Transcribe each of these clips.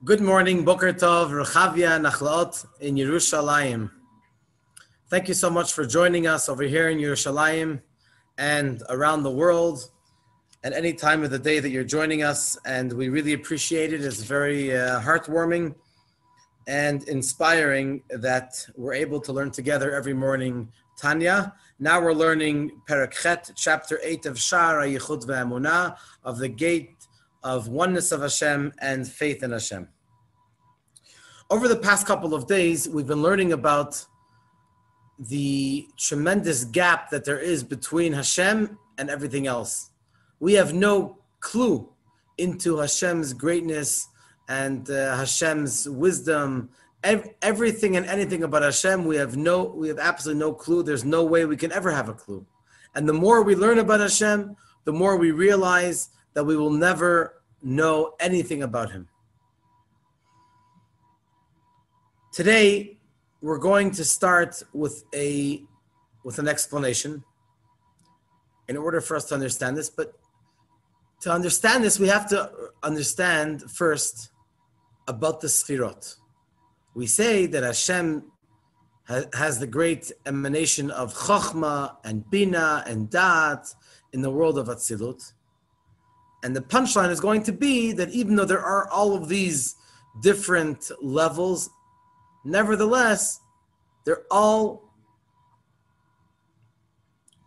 Good morning, Boker Tov, Rechavia, Nachlaot in Yerushalayim. Thank you so much for joining us over here in Yerushalayim and around the world at any time of the day that you're joining us, and we really appreciate it. It's very heartwarming and inspiring that we're able to learn together every morning Tanya. Now we're learning Perek Chet, chapter 8 of Sha'ar HaYichud Ve'emunah, of the gate of oneness of Hashem and faith in Hashem. Over the past couple of days, we've been learning about the tremendous gap that there is between Hashem and everything else. We have no clue into Hashem's greatness and Hashem's wisdom. Everything and anything about Hashem, we have absolutely no clue. There's no way we can ever have a clue. And the more we learn about Hashem, the more we realize that we will never know anything about Him. Today, we're going to start with an explanation in order for us to understand this. But to understand this, we have to understand first about the Sfirot. We say that Hashem has the great emanation of Chochmah and Bina and Da'at in the world of Atzilut. And the punchline is going to be that even though there are all of these different levels, nevertheless, they're all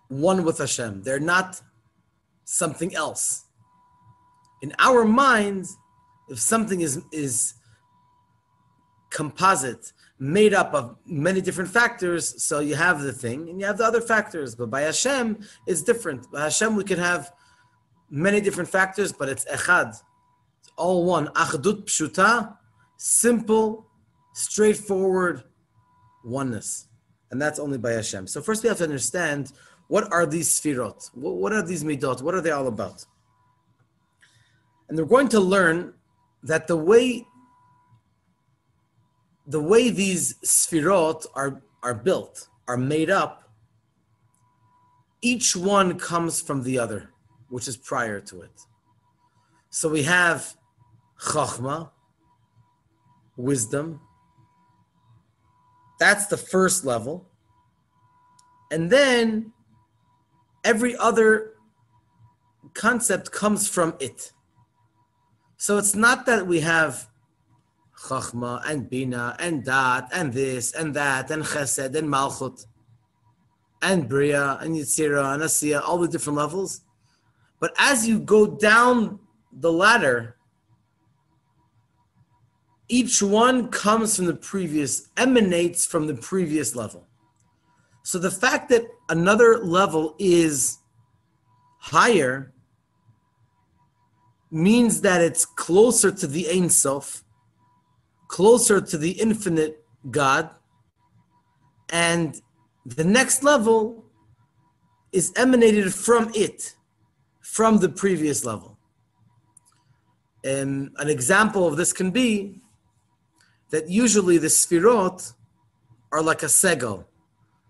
one with Hashem. They're not something else. In our minds, if something is composite, made up of many different factors, so you have the thing and you have the other factors. But by Hashem, it's different. By Hashem, we can have many different factors, but it's echad. It's all one. Achdut pshuta, simple, straightforward oneness. And that's only by Hashem. So first we have to understand, what are these sfirot? What are these midot? What are they all about? And we're going to learn that the way these sfirot are built, are made up, each one comes from the other, which is prior to it. So we have Chochmah, wisdom. That's the first level. And then every other concept comes from it. So it's not that we have Chochmah and Bina and Da'at and this and that and Chesed and Malchut and Bria and Yitzira and Asiya, all the different levels. But as you go down the ladder, each one comes from the previous, emanates from the previous level. So the fact that another level is higher means that it's closer to the Ein Sof, closer to the infinite God, and the next level is emanated from it, from the previous level. An example of this can be that usually the Sfirot are like a segel.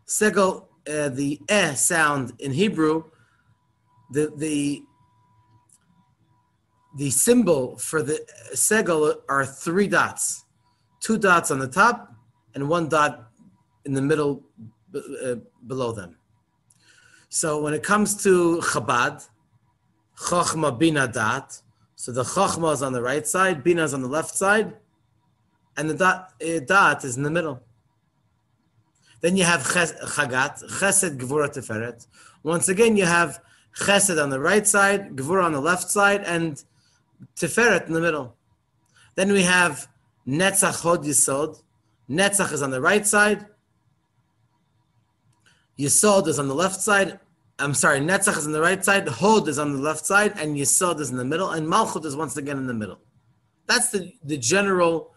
Segel, the sound in Hebrew, the symbol for the segel are 3 dots. 2 dots on the top and 1 dot in the middle below them. So when it comes to Chabad, Chochmah, Bina, Da'at, so the Chochmah is on the right side, Bina is on the left side, and the Da'at is in the middle. Then you have Chagat, Chesed, Gevura, Tiferet. Once again, you have Chesed on the right side, Gevura on the left side, and Tiferet in the middle. Then we have Netzach, Hod, Yisod. Netzach is on the right side. Yisod is on the left side. Netzach is on the right side, Hod is on the left side, and Yisod is in the middle, and Malchut is once again in the middle. That's the general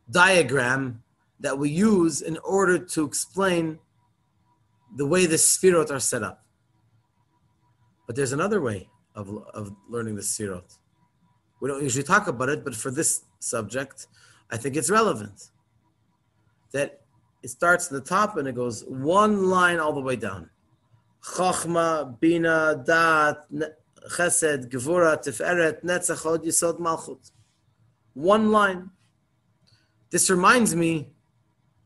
diagram that we use in order to explain the way the Sfirot are set up. But there's another way of learning the Sfirot. We don't usually talk about it, but for this subject, I think it's relevant. That it starts at the top and it goes one line all the way down. Chochmah, Bina, Da'at, Chesed, Gevura, Tiferet, Netzach, Hod, Yisod, Malchut. One line. This reminds me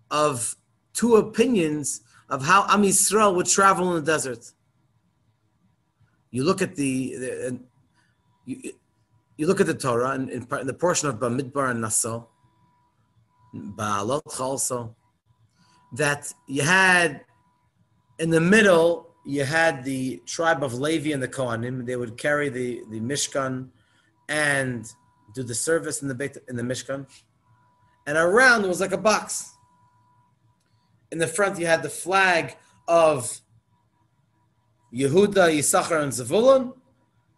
of two opinions of how Am Yisrael would travel in the desert. You look at you look at the Torah and in the portion of Bamidbar and Naso, Ba'alot also, that you had in the middle, you had the tribe of Levi and the Kohanim. They would carry the Mishkan and do the service in the Mishkan. And around was like a box. In the front, you had the flag of Yehuda, Yisachar, and Zevulun.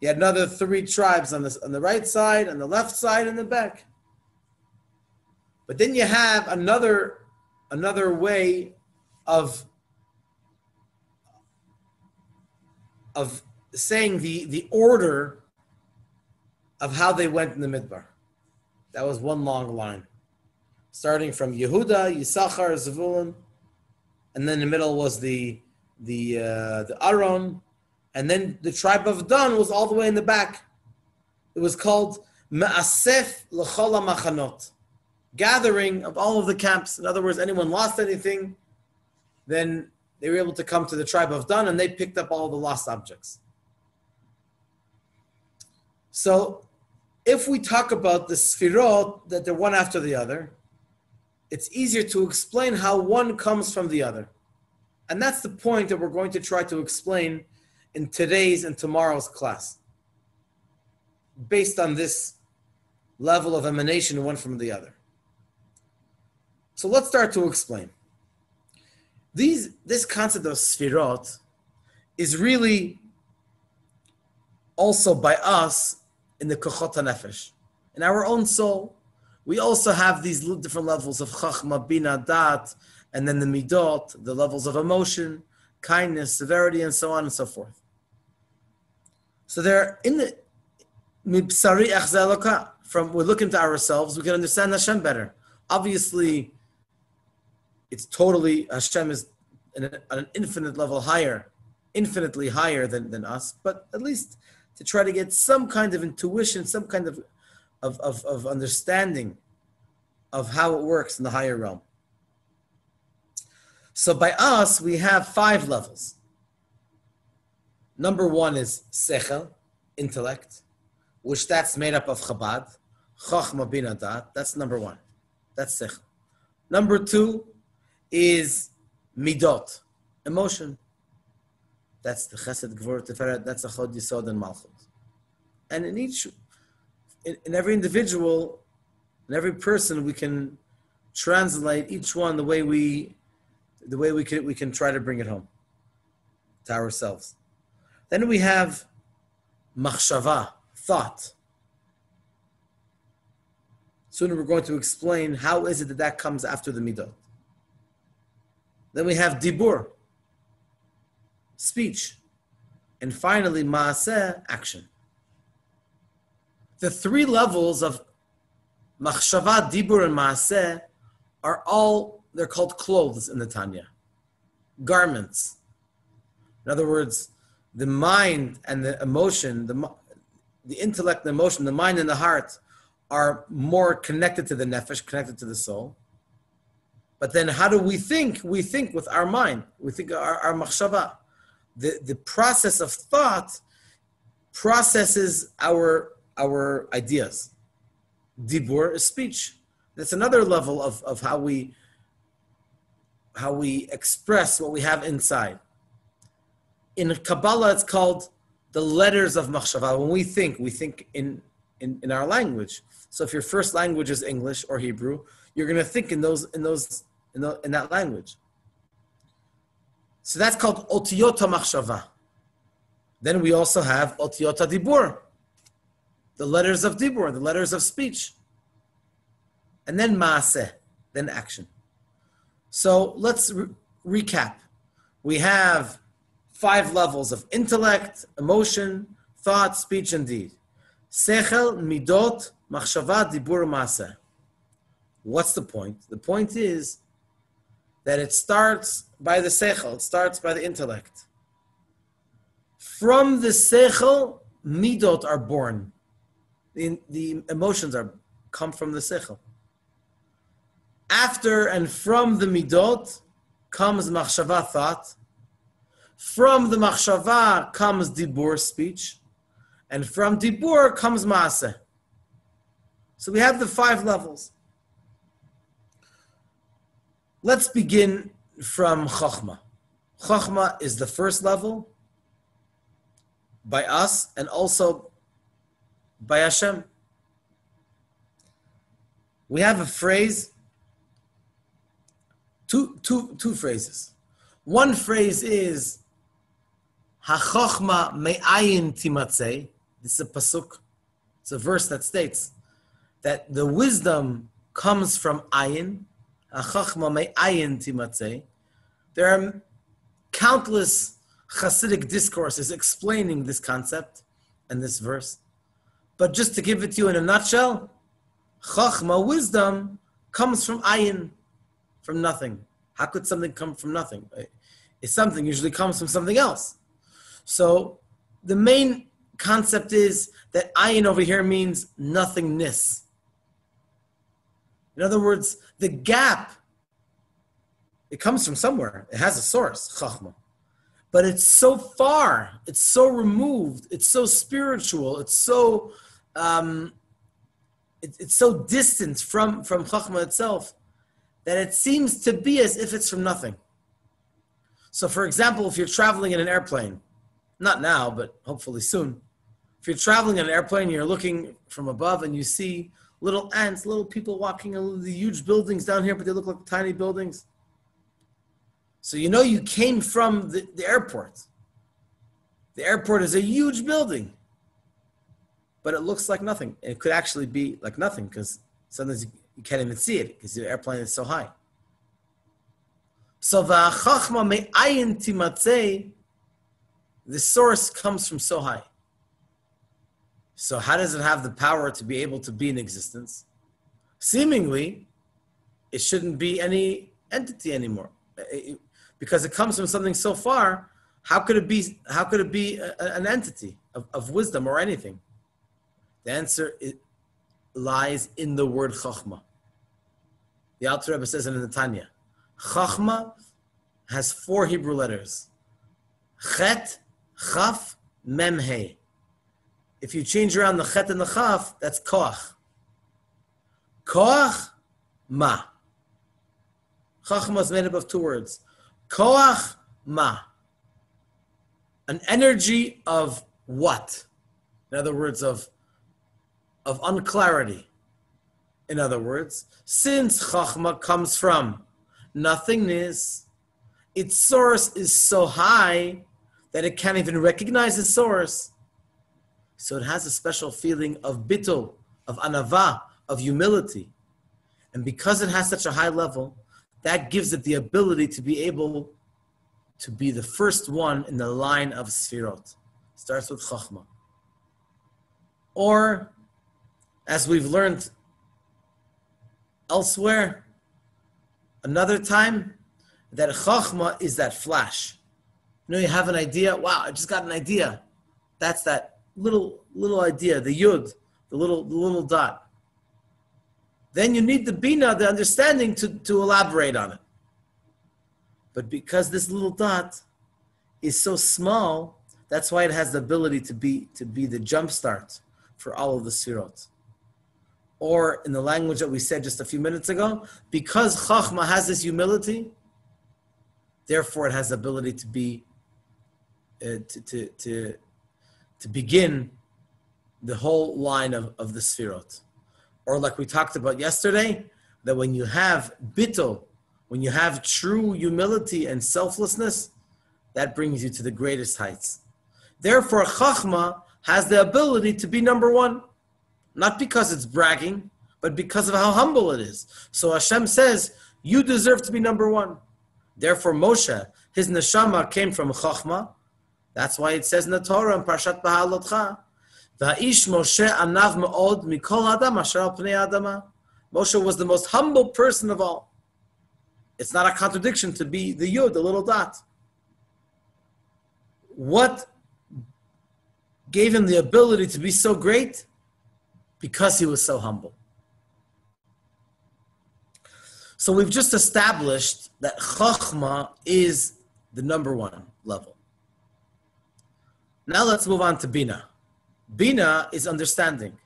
You had another three tribes on the right side, on the left side, and the back. But then you have another way of saying the order of how they went in the Midbar. That was one long line, starting from Yehuda, Yisachar, Zevulun, and then in the middle was the Aron, and then the tribe of Dan was all the way in the back. It was called Me'asef L'chol HaMachanot, gathering of all of the camps. In other words, anyone lost anything, then they were able to come to the tribe of Dan and they picked up all the lost objects. So if we talk about the Sfirot, that they're one after the other, it's easier to explain how one comes from the other. And that's the point that we're going to try to explain in today's and tomorrow's class, based on this level of emanation one from the other. So let's start to explain. This concept of Sfirot is really also by us in the Kochot HaNefesh. In our own soul, we also have these different levels of Chachma, Bina, Dat, and then the Midot, the levels of emotion, kindness, severity, and so on and so forth. So they're in the Mibsari Echzeh Eloka. From we look into ourselves, we can understand Hashem better. Obviously, it's totally, Hashem is on an infinite level higher, infinitely higher than us, but at least to try to get some kind of intuition, some kind of understanding of how it works in the higher realm. So by us, we have 5 levels. Number 1 is Sechel, intellect, which that's made up of Chabad, Chachma Bina Dat, that's number 1. That's Sechel. Number 2 is Midot, emotion. That's the Chesed, Gvur, Tiferet, that's Achod, Yisod, and Malchut. And in every individual, in every person, we can translate each one the way we can try to bring it home to ourselves. Then we have Machshava, thought. Soon we're going to explain how is it that comes after the Midot. Then we have Dibur, speech. And finally, Maaseh, action. The 3 levels of Machshava, Dibur, and Maaseh are all, they're called clothes in the Tanya. Garments. In other words, the mind and the emotion, the intellect and the emotion, the mind and the heart are more connected to the nefesh, connected to the soul. But then how do we think? We think with our mind. We think our machshava. The process of thought processes our ideas. Dibur is speech. That's another level of how we express what we have inside. In Kabbalah, it's called the letters of machshava. When we think in our language. So if your first language is English or Hebrew, you're going to think in that language. So that's called otiyot machshava. Then we also have otiyot dibur, the letters of dibur, the letters of speech. And then maaseh, then action. So let's recap. We have 5 levels of intellect, emotion, thought, speech, and deed. Sechel, midot, machshava, dibur, maaseh. What's the point? The point is that it starts by the sechel, it starts by the intellect. From the sechel, midot are born. The emotions come from the seichel. After and from the midot comes machshava, thought. From the machshava comes dibur, speech. And from dibur comes maaseh. So we have the 5 levels. Let's begin from Chokhmah. Chokhmah is the first level by us and also by Hashem. We have a phrase, two phrases. One phrase is HaChokhmah me'ayin timatzei. This is a pasuk. It's a verse that states that the wisdom comes from ayin. HaChokhmah me'ayin timatzei. There are countless Hasidic discourses explaining this concept and this verse. But just to give it to you in a nutshell, Chokhmah, wisdom, comes from ayin, from nothing. How could something come from nothing? It's something usually comes from something else. So the main concept is that ayin over here means nothingness. In other words, the gap, it comes from somewhere. It has a source, Chokhmah. But it's so far, it's so removed, it's so spiritual, it's so it's so distant from Chokhmah itself that it seems to be as if it's from nothing. So for example, if you're traveling in an airplane, not now, but hopefully soon, if you're traveling in an airplane, you're looking from above and you see little ants, little people walking in the huge buildings down here, but they look like tiny buildings. So you know you came from the airport. The airport is a huge building, but it looks like nothing. It could actually be like nothing because sometimes you can't even see it because the airplane is so high. So v'achachma me'ayin timatzei, the source comes from so high. So how does it have the power to be able to be in existence? Seemingly, it shouldn't be any entity anymore. Because it comes from something so far, how could it be an entity of wisdom or anything? The answer lies in the word Chokhmah. The Alter Rebbe says it in the Tanya. Chokhmah has 4 Hebrew letters. Chet, Chaf, Mem, He. If you change around the Chet and the Chaf, that's Koach. Koach, Ma. Chokhmah is made up of 2 words. Koach, Ma. An energy of what? In other words, of unclarity. In other words, since Chokhmah comes from nothingness, its source is so high that it can't even recognize its source. So it has a special feeling of bittul, of anava, of humility. And because it has such a high level, that gives it the ability to be able to be the first one in the line of Sfirot. Starts with Chokhmah. Or, as we've learned elsewhere, another time, that Chokhmah is that flash. You know, you have an idea. Wow, I just got an idea. That's that little idea, the yud, the little dot. Then you need the bina, the understanding, to elaborate on it. But because this little dot is so small, that's why it has the ability to be the jump start for all of the sfirot. Or in the language that we said just a few minutes ago, because Chokhmah has this humility, therefore it has the ability to be to begin the whole line of the sfirot. Or like we talked about yesterday, that when you have bittul, when you have true humility and selflessness, that brings you to the greatest heights. Therefore, Chokhmah has the ability to be number 1, not because it's bragging, but because of how humble it is. So Hashem says, you deserve to be number 1. Therefore, Moshe, his neshama came from Chokhmah. That's why it says in the Torah in Parshat Ba'alotcha, Va'ish Moshe anav me'od mikol adam asher al pnei adama. Moshe was the most humble person of all. It's not a contradiction to be the yud, the little dot. What gave him the ability to be so great? Because he was so humble. So we've just established that Chachma is the number one level. Now let's move on to Bina. Bina is understanding.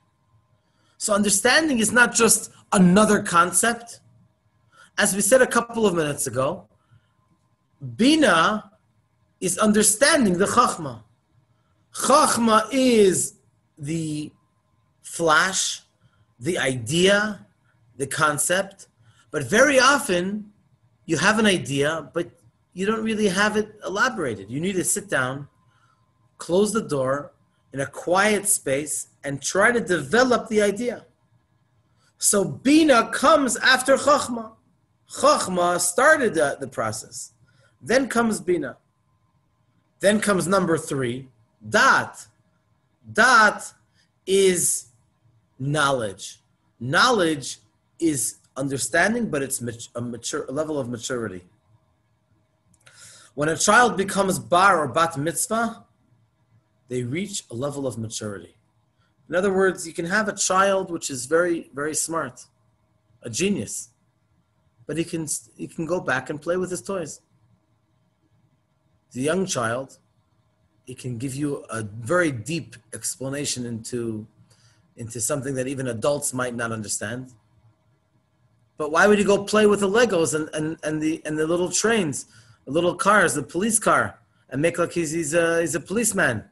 So understanding is not just another concept. As we said a couple of minutes ago, Bina is understanding the Chachma. Chachma is the flash, the idea, the concept. But very often, you have an idea, but you don't really have it elaborated. You need to sit down, close the door in a quiet space, and try to develop the idea. So Bina comes after Chachma. Chachma started the process. Then comes Bina. Then comes number 3, Dat. Dat is knowledge. Knowledge is understanding, but it's a level of maturity. When a child becomes bar or bat mitzvah, they reach a level of maturity. In other words, you can have a child which is very, very smart, a genius, but he can go back and play with his toys. The young child, he can give you a very deep explanation into something that even adults might not understand. But why would he go play with the Legos and the little trains, the little cars, the police car, and make like he's a policeman?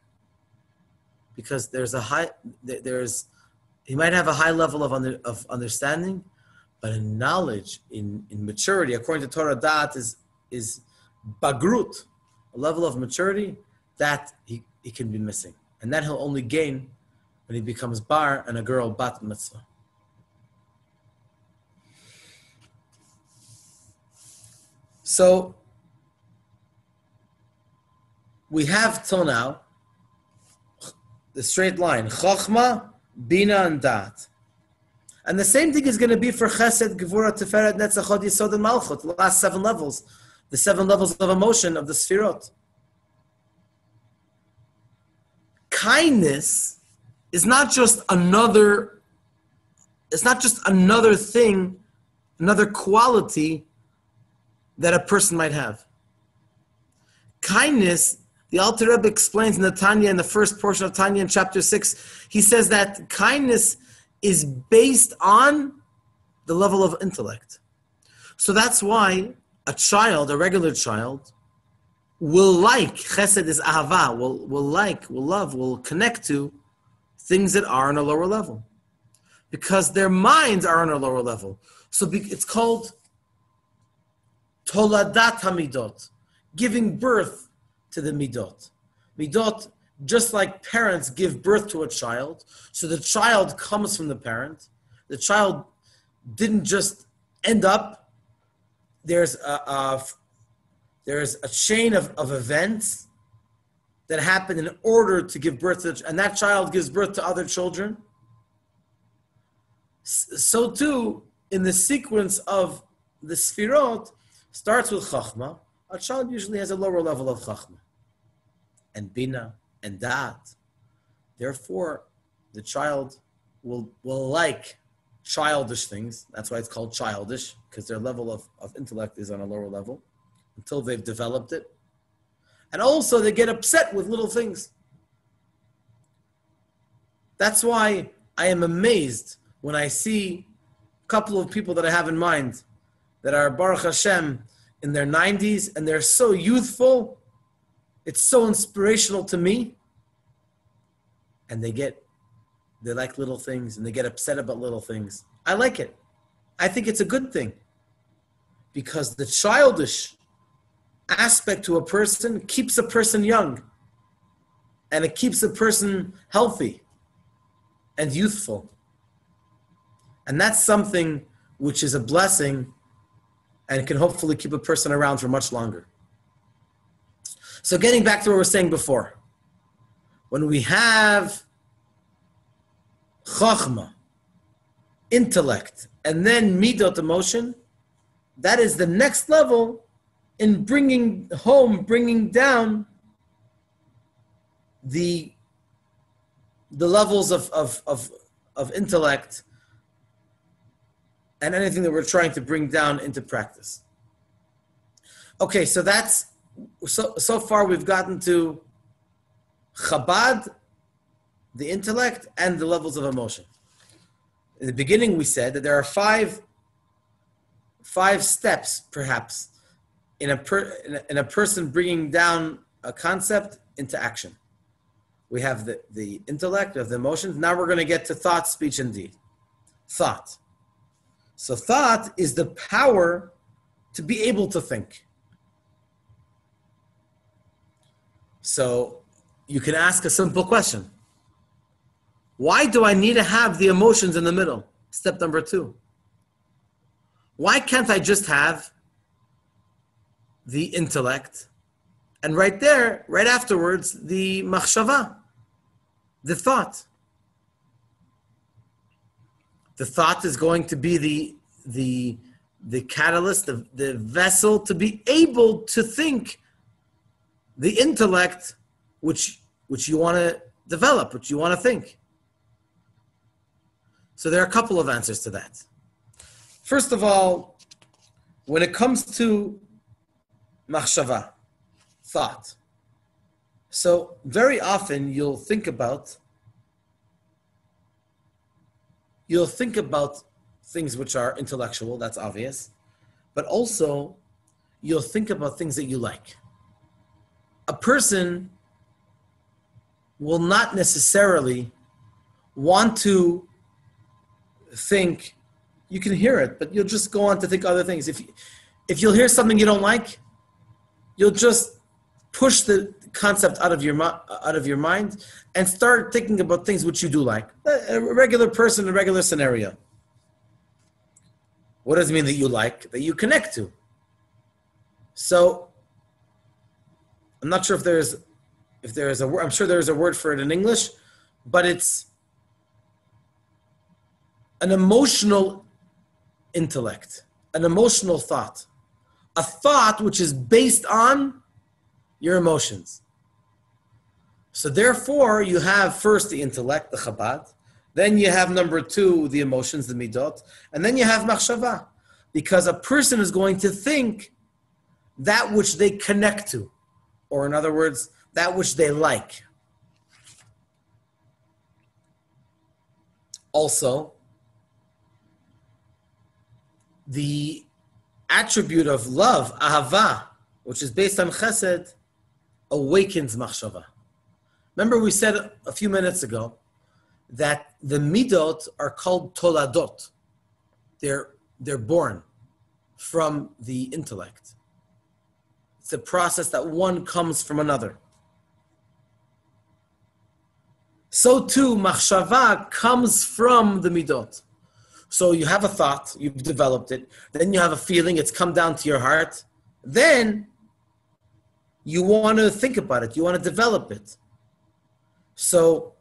Because he might have a high level of understanding, but in knowledge, in maturity, according to Torah, Dat is bagrut, a level of maturity that he can be missing. And that he'll only gain when he becomes bar and a girl bat mitzvah. So we have till now the straight line, Chachma, Bina, and Dat. And the same thing is going to be for Chesed, Gevura, Tiferet, Netzach, Hod, Yisod, and Malchut, the last 7 levels, the 7 levels of emotion of the Sfirot. Kindness is not just another thing, another quality that a person might have. Kindness, the Alter Rebbe explains in the Tanya, in the first portion of Tanya in chapter 6, he says that kindness is based on the level of intellect. So that's why a child, a regular child, will like, chesed is ahava, will like, will love, will connect to things that are on a lower level. Because their minds are on a lower level. So it's called Toladat HaMidot, giving birth to the Midot. Midot, just like parents give birth to a child, so the child comes from the parent. The child didn't just end up. There's a chain of events that happen in order to give birth to, and that child gives birth to other children. So too, in the sequence of the Sfirot, starts with Chachma. A child usually has a lower level of Chachma and Bina and Dat. Therefore, the child will like childish things. That's why it's called childish, because their level of intellect is on a lower level until they've developed it. And also they get upset with little things. That's why I am amazed when I see a couple of people that I have in mind that are Baruch Hashem in their 90s and they're so youthful. It's so inspirational to me. And they like little things and they get upset about little things. I like it. I think it's a good thing because the childish aspect to a person keeps a person young and it keeps a person healthy and youthful. And that's something which is a blessing and can hopefully keep a person around for much longer. So getting back to what we were saying before, when we have Chachma, intellect, and then Midot, emotion, that is the next level in bringing down the levels of intellect and anything that we're trying to bring down into practice. Okay, so that's so far we've gotten to Chabad, the intellect, and the levels of emotion. In the beginning, we said that there are five steps, perhaps, in a person bringing down a concept into action. We have the intellect, we have the emotions. Now we're going to get to thought, speech, and deed. Thought. So thought is the power to be able to think. So you can ask a simple question. Why do I need to have the emotions in the middle? Step number 2. Why can't I just have the intellect and right there, right afterwards, the machshava, the thought? The thought is going to be the catalyst, the vessel to be able to think the intellect which you want to develop, which you want to think. So there are a couple of answers to that. First of all, when it comes to machshava, thought, so very often you'll think about things which are intellectual, that's obvious, but also you'll think about things that you like. A person will not necessarily want to think, you can hear it, but you'll just go on to think other things. If you'll hear something you don't like, you'll just push the concept out of your mind and start thinking about things which you do like. A regular person, a regular scenario. What does it mean that you like? That you connect to. So I'm not sure if there is a word. I'm sure there is a word for it in English, but it's an emotional intellect, an emotional thought, a thought which is based on your emotions. So therefore, you have first the intellect, the Chabad, then you have number 2, the emotions, the midot, and then you have machshava, because a person is going to think that which they connect to, or in other words, that which they like. Also, the attribute of love, ahava, which is based on chesed, awakens machshava. Remember we said a few minutes ago that the midot are called toladot. They're born from the intellect. It's a process that one comes from another. So too, machshava comes from the midot. So you have a thought, you've developed it, then you have a feeling, it's come down to your heart, then you want to think about it, you want to develop it. So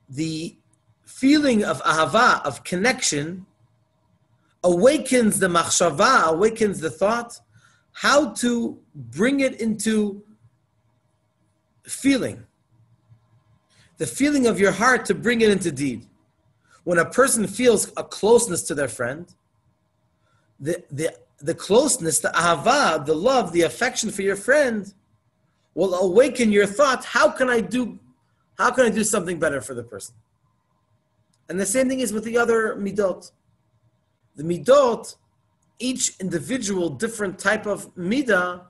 the feeling of ahava, of connection, awakens the machshava, awakens the thought, how to bring it into feeling. The feeling of your heart to bring it into deed. When a person feels a closeness to their friend, the closeness, the ahava, the love, the affection for your friend will awaken your thought, how can I do something better for the person? And the same thing is with the other midot. The midot, each individual different type of midah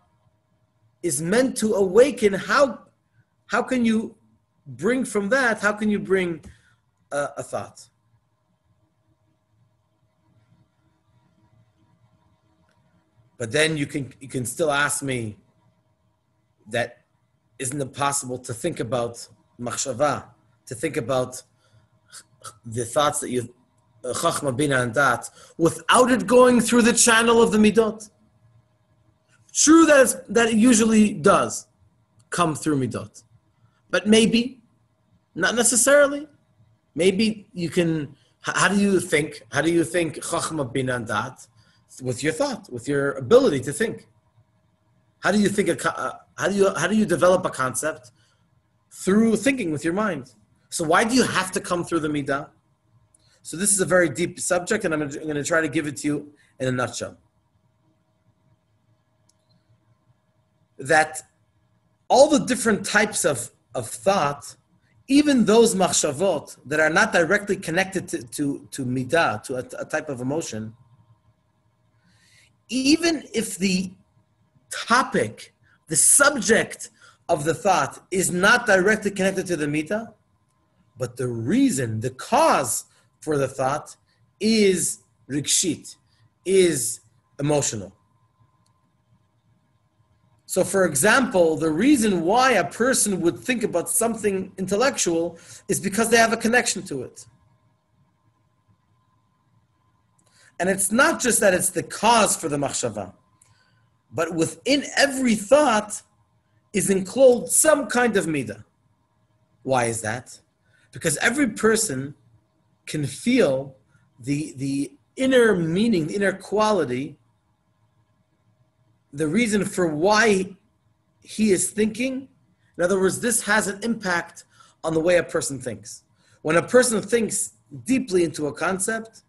is meant to awaken how can you bring from that, how can you bring a thought? But then you can still ask me that isn't it possible to think about machshava, to think about the thoughts that you chachma, bina, and dat, without it going through the channel of the midot? True that it usually does come through midot, but maybe, not necessarily. Maybe you can. How do you think chachma, bina, and dat? With your thought, with your ability to think. How do you think? How do you develop a concept? Through thinking with your mind. So why do you have to come through the midah? So this is a very deep subject, and I'm going to try to give it to you in a nutshell. That all the different types of thought, even those machshavot that are not directly connected to midah, to a type of emotion, even if the topic, the subject of the thought is not directly connected to the midah, but the reason, the cause for the thought is rikshit, is emotional. So for example, the reason why a person would think about something intellectual is because they have a connection to it. And it's not just that it's the cause for the machshava, but within every thought is enclosed some kind of midah. Why is that? Because every person can feel the inner meaning, the inner quality, the reason for why he is thinking. In other words, this has an impact on the way a person thinks. When a person thinks deeply into a concept,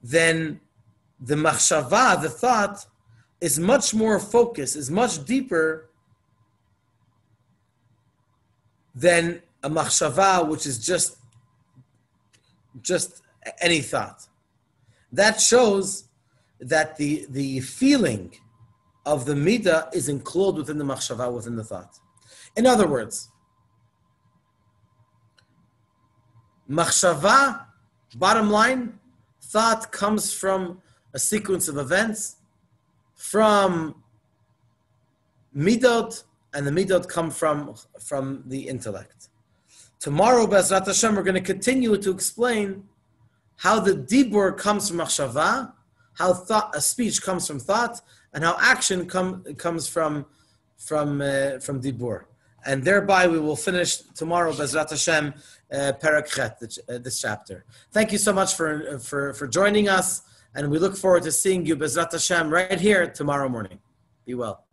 then the machshava, the thought, is much more focused, is much deeper than a machshava, which is just any thought. That shows that the feeling of the midah is enclosed within the machshava, within the thought. In other words, machshava, bottom line, thought comes from a sequence of events, from midot, and the midot come from the intellect. Tomorrow, Be'ezrat Hashem, we're going to continue to explain how the dibur comes from machshava, how a speech comes from thought, and how action comes from dibur. And thereby we will finish tomorrow, Be'ezrat Hashem, Perek Chet, this chapter. Thank you so much for joining us, and we look forward to seeing you, Be'ezrat Hashem, right here tomorrow morning. Be well.